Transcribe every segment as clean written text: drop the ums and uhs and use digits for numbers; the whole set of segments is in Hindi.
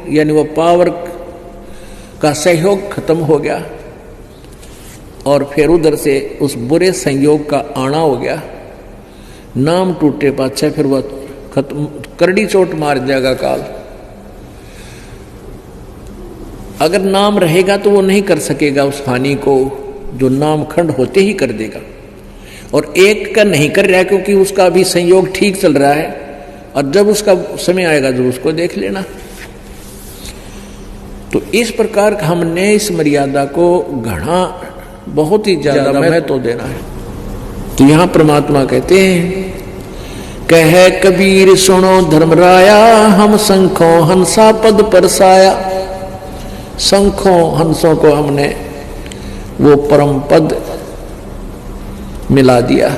यानी वो पावर का सहयोग खत्म हो गया और फिर उधर से उस बुरे संयोग का आना हो गया, नाम टूटे पाछे फिर वह खत्म, करड़ी चोट मार जाएगा काल। अगर नाम रहेगा तो वो नहीं कर सकेगा उस हानि को जो नाम खंड होते ही कर देगा। और एक का नहीं कर रहा है क्योंकि उसका भी संयोग ठीक चल रहा है, और जब उसका समय आएगा जो उसको देख लेना। तो इस प्रकार हमने इस मर्यादा को घना बहुत ही ज्यादा महत्व देना है। तो यहां परमात्मा कहते हैं, कहे कबीर सुनो धर्मराया, हम शंखों हंसा पद परसाया। शंखों हंसों को हमने वो परम पद मिला दिया।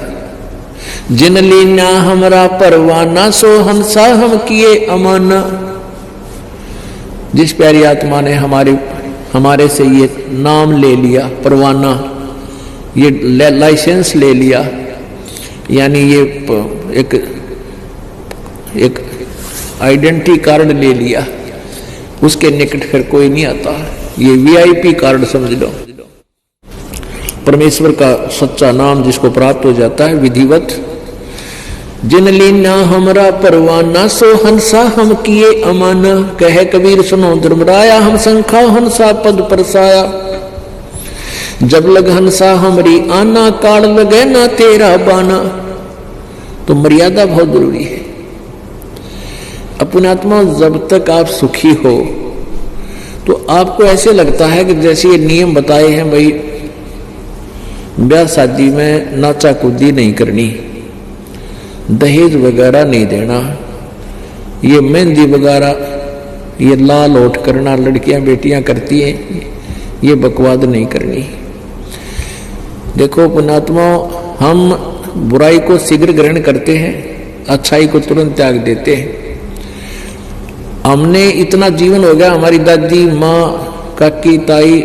जिन लीना हमरा परवाना, सो हंसा हम किए अमाना। जिस प्यारी आत्मा ने हमारे से ये नाम ले लिया, परवाना, ये लाइसेंस ले लिया, यानी ये एक आइडेंटिटी कार्ड ले लिया, उसके निकट फिर कोई नहीं आता। ये वीआईपी कार्ड समझ लो। परमेश्वर का सच्चा नाम जिसको प्राप्त हो जाता है विधिवत। जिन लीना हमरा परवाना, सो हंसा हम किए अमाना। कहे कबीर सुनो धर्मराया, हम शंखा हंसा पद परसाया। जब लग हंसा हमरी आना, काल लगे ना तेरा बाना। तो मर्यादा बहुत जरूरी है। अपनी आत्मा जब तक आप सुखी हो तो आपको ऐसे लगता है कि जैसे ये नियम बताए हैं, भाई ब्याह शादी में नाचा कूदी नहीं करनी, दहेज वगैरह नहीं देना, ये मेहंदी वगैरह ये लाल ओठ करना लड़कियां बेटियां करती हैं, ये बकवाद नहीं करनी। देखो पुण्यात्मा, हम बुराई को शीघ्र ग्रहण करते हैं, अच्छाई को तुरंत त्याग देते हैं। हमने इतना जीवन हो गया, हमारी दादी माँ काकी ताई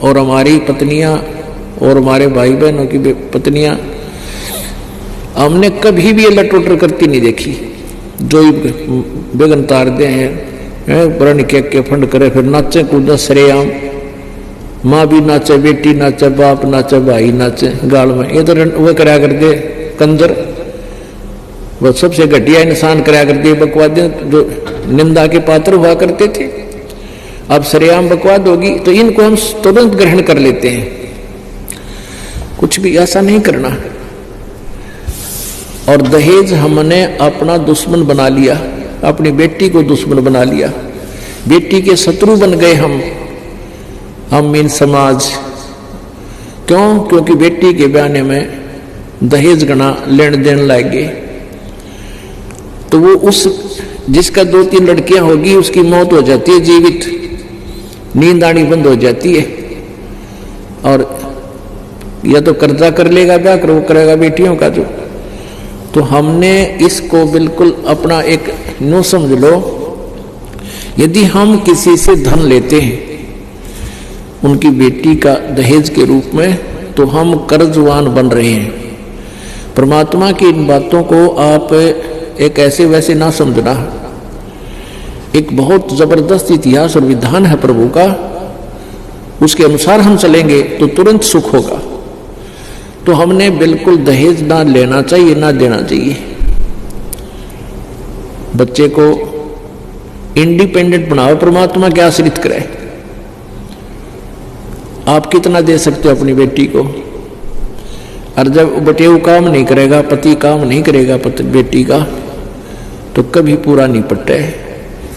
और हमारी पत्नियां और हमारे भाई बहनों की पत्नियां, हमने कभी भी ये लटोटर करती नहीं देखी। जो बेगन तार दे हैं ब्रण के फंड करे, फिर नाचे कूदा सरेआम, माँ भी नाचे, बेटी नाचे, बाप नाचे, भाई नाचे गाल में। ये तो वो कराया करते कंजर, वो सबसे घटिया इंसान कराया करते बकवाद, जो निंदा के पात्र हुआ करते थे। अब सरेआम बकवाद होगी तो इनको हम तुरंत ग्रहण कर लेते हैं। कुछ भी ऐसा नहीं करना। और दहेज हमने अपना दुश्मन बना लिया, अपनी बेटी को दुश्मन बना लिया, बेटी के शत्रु बन गए हम इन समाज। क्यों? क्योंकि बेटी के बयाने में दहेज गणा लेन देन लाएंगे। तो वो उस जिसका 2-3 लड़कियां होगी उसकी मौत हो जाती है, जीवित नींद आनी बंद हो जाती है। और या तो कर्जा कर लेगा ब्याह कर, वो करेगा बेटियों का जो। तो हमने इसको बिल्कुल अपना एक नो समझ लो। यदि हम किसी से धन लेते हैं उनकी बेटी का दहेज के रूप में, तो हम कर्जवान बन रहे हैं। परमात्मा की इन बातों को आप एक ऐसे वैसे ना समझना। एक बहुत जबरदस्त इतिहास और विधान है प्रभु का, उसके अनुसार हम चलेंगे तो तुरंत सुख होगा। तो हमने बिल्कुल दहेज ना लेना चाहिए, ना देना चाहिए। बच्चे को इंडिपेंडेंट बनाओ, परमात्मा के आश्रित करे। आप कितना दे सकते हो अपनी बेटी को? और जब बटेऊ काम नहीं करेगा, पति काम नहीं करेगा बेटी का, तो कभी पूरा नहीं पटे।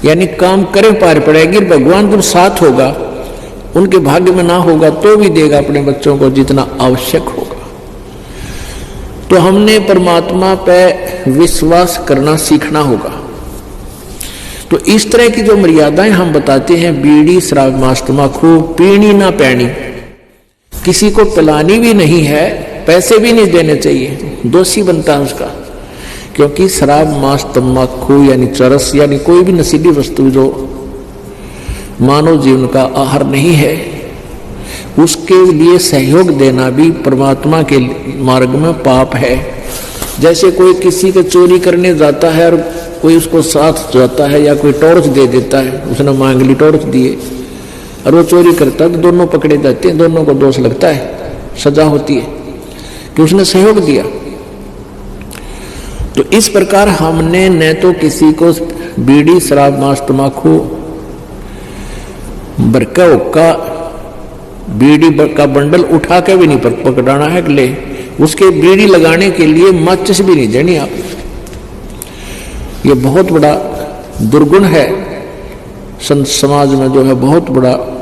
यानी काम करे पार पड़ेगी। भगवान जब साथ होगा, उनके भाग्य में ना होगा तो भी देगा अपने बच्चों को जितना आवश्यक होगा। तो हमने परमात्मा पे विश्वास करना सीखना होगा। तो इस तरह की जो मर्यादाएं हम बताते हैं, बीड़ी शराब मांस तंबाकू पीनी ना पैनी, किसी को पिलानी भी नहीं है, पैसे भी नहीं देने चाहिए, दोषी बनता है उसका। क्योंकि शराब मांस तंबाकू यानी चरस यानी कोई भी नशीली वस्तु जो मानव जीवन का आहार नहीं है, उसके लिए सहयोग देना भी परमात्मा के मार्ग में पाप है। जैसे कोई किसी को चोरी करने जाता है और कोई उसको साथ जाता है या कोई टॉर्च दे देता है, उसने मांग ली टॉर्च दिए और वो चोरी करता है तो दोनों पकड़े जाते हैं, दोनों को दोष लगता है, सजा होती है कि उसने सहयोग दिया। तो इस प्रकार हमने न तो किसी को बीड़ी शराब मांस तम्बाकू बरका हुक्का बीड़ी का बंडल उठा के भी नहीं पकड़ाना है, ले उसके बीड़ी लगाने के लिए माचिस भी नहीं देनी आप। ये बहुत बड़ा दुर्गुण है संत समाज में, जो है बहुत बड़ा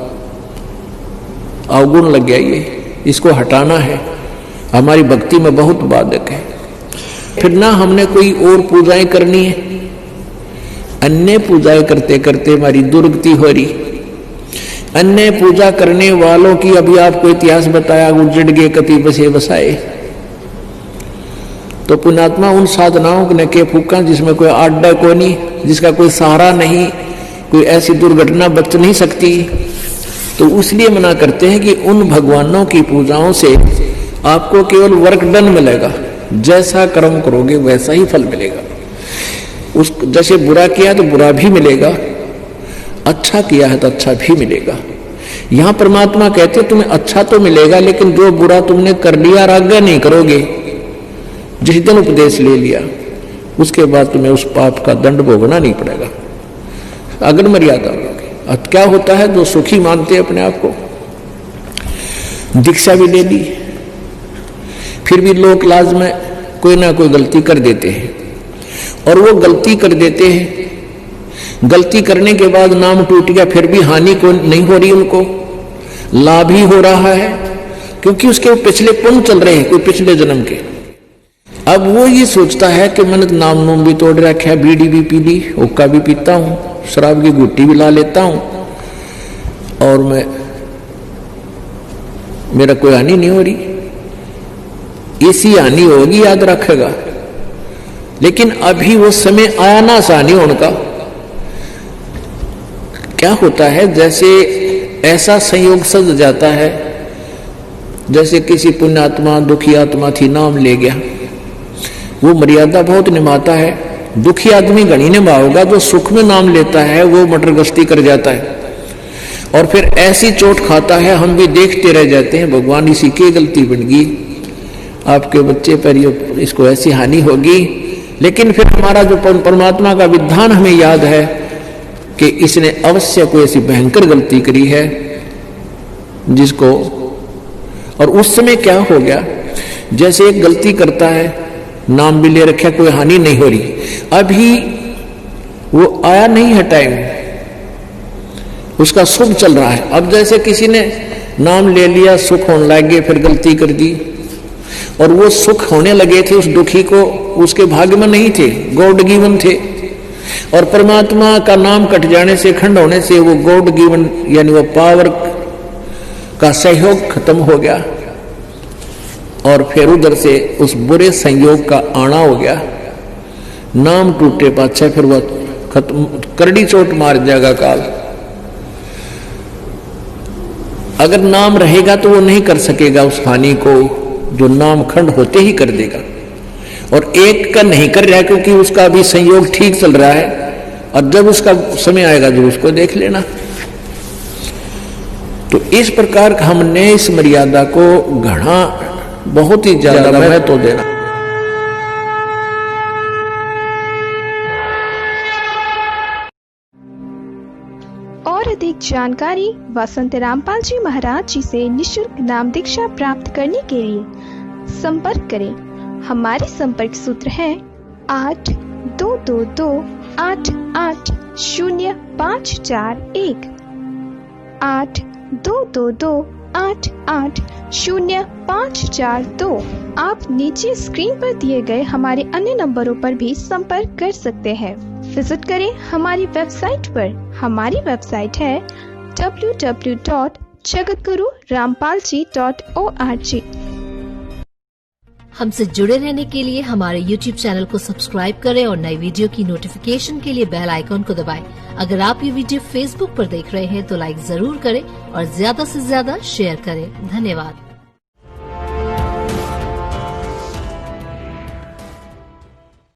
अवगुण लग गया ये, इसको हटाना है, हमारी भक्ति में बहुत बाधक है। फिर ना हमने कोई और पूजाएं करनी है, अन्य पूजाएं करते करते हमारी दुर्गति हो रही। अन्य पूजा करने वालों की अभी आपको इतिहास बताया, उजड़ गए कति बसे बसाए। तो पुण्यात्मा उन साधनाओं ने के फूका जिसमें कोई आड्डा को नहीं, जिसका कोई सहारा नहीं, कोई ऐसी दुर्घटना बच नहीं सकती। तो इसलिए मना करते हैं कि उन भगवानों की पूजाओं से आपको केवल वर्क डन मिलेगा, जैसा कर्म करोगे वैसा ही फल मिलेगा। उस जैसे बुरा किया तो बुरा भी मिलेगा, अच्छा किया है तो अच्छा भी मिलेगा। यहां परमात्मा कहते तुम्हें अच्छा तो मिलेगा, लेकिन जो बुरा तुमने कर लिया और आज्ञा नहीं करोगे, जिस दिन उपदेश ले लिया उसके बाद तुम्हें उस पाप का दंड भोगना नहीं पड़ेगा, अगर मर्यादा होगी। अब क्या होता है, जो सुखी मानते अपने आप को, दीक्षा भी ले ली, फिर भी लोक लाज में कोई ना कोई गलती कर देते हैं, और वो गलती कर देते हैं, गलती करने के बाद नाम टूट गया, फिर भी हानि को नहीं हो रही, उनको लाभ ही हो रहा है, क्योंकि उसके पिछले पुण्य चल रहे हैं, कोई पिछले जन्म के। अब वो ये सोचता है कि मैंने नाम नूम भी तोड़ रखा है, बीड़ी भी पी ली, हुक्का भी पीता हूं, शराब की गुट्टी भी ला लेता हूं, और मेरा कोई हानि नहीं हो रही। ऐसी हानि होगी याद रखेगा, लेकिन अभी वो समय आया ना हानि होने का। क्या होता है, जैसे ऐसा संयोग सज जाता है, जैसे किसी पुण्यात्मा दुखी आत्मा थी, नाम ले गया, वो मर्यादा बहुत निभाता है। दुखी आदमी गणी निभाओगा, जो सुख में नाम लेता है वो मटर गश्ती कर जाता है, और फिर ऐसी चोट खाता है, हम भी देखते रह जाते हैं, भगवान इसी की गलती बन गई, आपके बच्चे पर इसको ऐसी हानि होगी। लेकिन फिर हमारा जो परमात्मा का विधान हमें याद है कि इसने अवश्य कोई ऐसी भयंकर गलती करी है जिसको, और उस समय क्या हो गया, जैसे एक गलती करता है, नाम भी ले रखा, कोई हानि नहीं हो रही, अभी वो आया नहीं है टाइम, उसका सुख चल रहा है। अब जैसे किसी ने नाम ले लिया, सुख होने लग गए, फिर गलती कर दी, और वो सुख होने लगे थे उस दुखी को, उसके भाग्य में नहीं थे, गॉड गिवन थे, और परमात्मा का नाम कट जाने से, खंड होने से, वो गॉड गिवन यानी वो पावर का सहयोग खत्म हो गया, और फिर उधर से उस बुरे संयोग का आना हो गया, नाम टूटे पाछे, फिर वह खत्म, करड़ी चोट मार जाएगा काल। अगर नाम रहेगा तो वो नहीं कर सकेगा उस हानि को, जो नाम खंड होते ही कर देगा, और एक का नहीं कर रहा है क्योंकि उसका भी संयोग ठीक चल रहा है, और जब उसका समय आएगा जो उसको देख लेना। तो इस प्रकार हमने इस मर्यादा को घना बहुत ही ज्यादा महत्व देना। और अधिक जानकारी वसंत रामपाल जी महाराज जी से निशुल्क नाम दीक्षा प्राप्त करने के लिए संपर्क करें। हमारे संपर्क सूत्र है 8222880541 8222880542। आप नीचे स्क्रीन पर दिए गए हमारे अन्य नंबरों पर भी संपर्क कर सकते हैं। विजिट करें हमारी वेबसाइट पर। हमारी वेबसाइट है www.jagatgururampalji.org। हमसे जुड़े रहने के लिए हमारे YouTube चैनल को सब्सक्राइब करें और नई वीडियो की नोटिफिकेशन के लिए बेल आइकॉन को दबाएं। अगर आप ये वीडियो Facebook पर देख रहे हैं तो लाइक जरूर करें और ज्यादा से ज्यादा शेयर करें। धन्यवाद।